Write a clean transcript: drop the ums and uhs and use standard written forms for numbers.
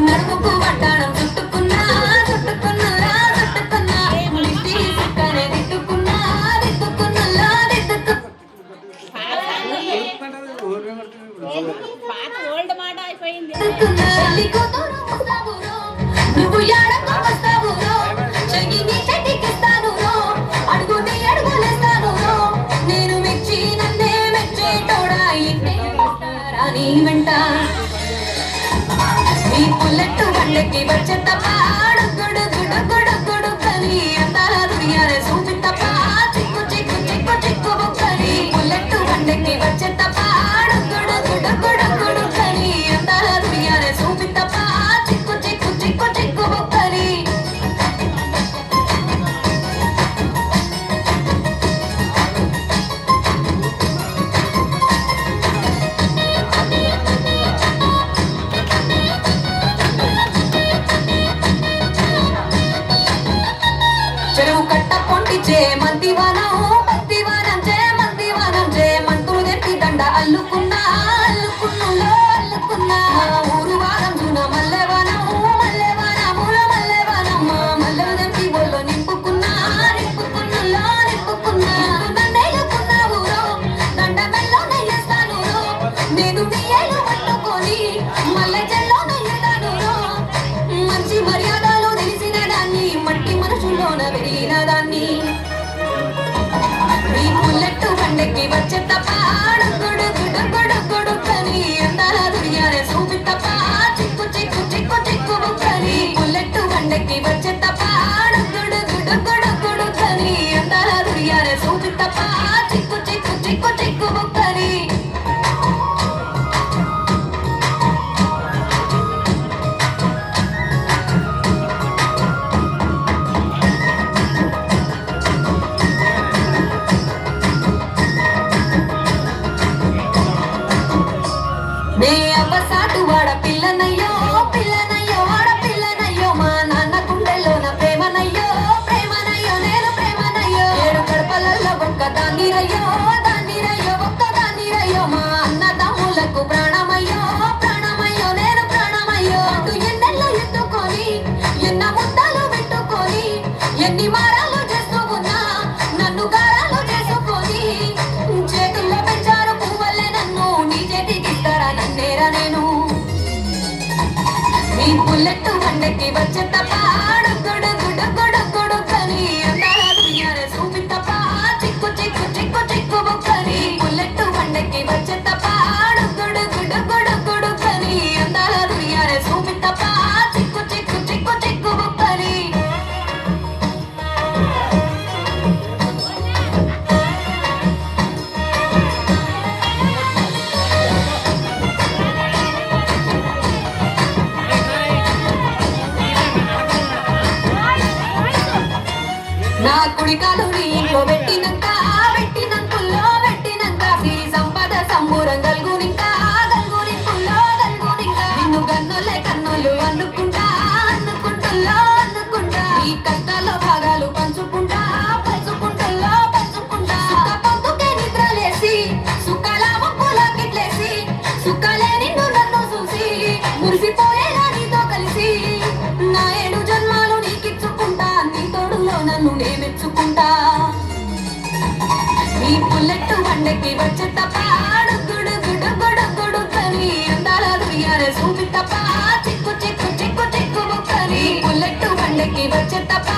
నడుముకు వడ్డాణం చుట్టుకున్నా చుట్టుకున్నలా చుట్టుకున్నా సుక్కనే దిట్టుకున్నా దిట్టుకున్నలా నువ్వు ఏడకు వస్తావు చెయ్యిని చెట్టికిస్తాను అడుగుని అడుగులేస్తాను నేను మెచ్చి నన్నే మెచ్చేటోడా ఇంటే రాని వెంట ఈ పుల్లెట్టు బండెక్కి వచ్చే తప్ప అడుగుడు గుడు గుడు గుడు కని అందాల దునియానే చూపి తప్ప చిక్కు చిక్కు చిక్కు చిక్కు బుక్కని పుల్లెట్టు బండెక్కి వచ్చే తప్ప అడుగుడు గుడు గుడు గుడు కని అందాల దునియానే చూపి తప్ప చిక్కు చిక్కు చిక్కు చిక్కు బుక్కని చెరువు కట్ట పొంటిచే మందివానం మందివానం చే మందివానం చే మంతులు తెప్పి దండ అల్లుకున్నా అల్లుకున్నులో అల్లుకున్నా ఊరు వారం జూన మల్లెవానం మల్లెవానముల మల్లెవానం మల్లెలు తెప్పి ఒళ్ళో నింపుకున్నా నింపుకున్నులో నింపుకున్నా నన్నేలుకున్నావు దండ మెల్లో నెయ్యేస్తాను నేను నీ ఏలు పట్టుకొని మల్లె చెల్లో నెయ్యదాను మంచి మర్యాదలు తెలిసిన దాన్ని మట్టి మనసులోన వెలిగిన దాన్ని ఈ పుల్లెట్టు బండెక్కి వచ్చే తప్ప అడుగుడు గుడు గుడు గుడు కని అందాల దునియానే చూపి తప్ప చిక్కు చిక్కు చిక్కు చిక్కు బుక్కని పుల్లెట్టు బండెక్కి వచ్చే తప్ప అడుగుడు గుడు గుడు గుడు కని అందాల దునియానే చూపి తప్ప చిక్కు చిక్కు చిక్కు చిక్కు బుక్కని నే అవ్వసాటు వాడ పిల్లనయ్యో పిల్లనయ్యో వాడ పిల్లనయ్యో మా నాన్న గుండెల్లోన ప్రేమనయ్యో ప్రేమనయ్యో నేను ప్రేమనయ్యో ఏడు కడపలల్లో ఒక్క దాన్నిరయ్యో దాన్నిరయ్యో ఒక్క దాన్నిరయ్యో మా అన్న తమ్ములకు ప్రాణమయ్యో ప్రాణమయ్యో నేను ప్రాణమయ్యో అటు ఎన్నెల్లో ఎత్తుకొని ఎన్న ముద్దలు పెట్టుకొని ఎన్ని మారాలు చేస్తూ ఉన్నా నన్ను గారాలు చేసుకొని చేతుల్లో పెంచారు పువ్వల్లే నన్ను నీ చేతికి నన్నేరా నేను ఈ పుల్లెట్టు బండెక్కి వచ్చే తప్ప అడుగుడు గుడు గుడు గుడు కని అందాల దునియానే చూపి తప్ప చిక్కు చిక్కు చిక్కు చిక్కు బుక్కని పుల్లెట్టు బండెక్కి వచ్చే తప్ప అడుగుడు గుడు గుడు గుడు కని అందాల దునియానే చూపి తప్ప చిక్కు చిక్కు చిక్కు చిక్కు బుక్కని నా కుడికాలు నీ ఇంట్లో పెట్టినంక పెట్టినంకుల్లో పెట్టినంక సిరి సంపద సంబూరం గల్గునింకా గల్గునింకుల్లో గల్గునింకా నిన్ను గన్నోలే కన్నోళ్ళు అనుకుంటా అనుకుంటుల్లో అనుకుంటా ఈ కష్టాల్లో భాగాలు పంచుకుంటా పంచుకుంటుల్లో పంచుకుంటా సుఖ పొద్దుకే నిద్రలేసి సుఖాల ముక్కులో గిట్లేసి సుఖాలే నిన్ను నన్ను చూసి మురిసిపోయేలా నీతో కలిసి నా 7 జన్మాలు నీకిచ్చుకుంటా నీ తోడులో నన్ను నే మెచ్చుకుంటా ఈ పుల్లెట్టు బండెక్కి వచ్చే తప్ప అడుగుడు గుడు గుడు గుడు కని అందాల దునియానే చూపి తప్ప చిక్కు చిక్కు చిక్కు చిక్కు బుక్కని పుల్లెట్టు బండెక్కి వచ్చే తప్ప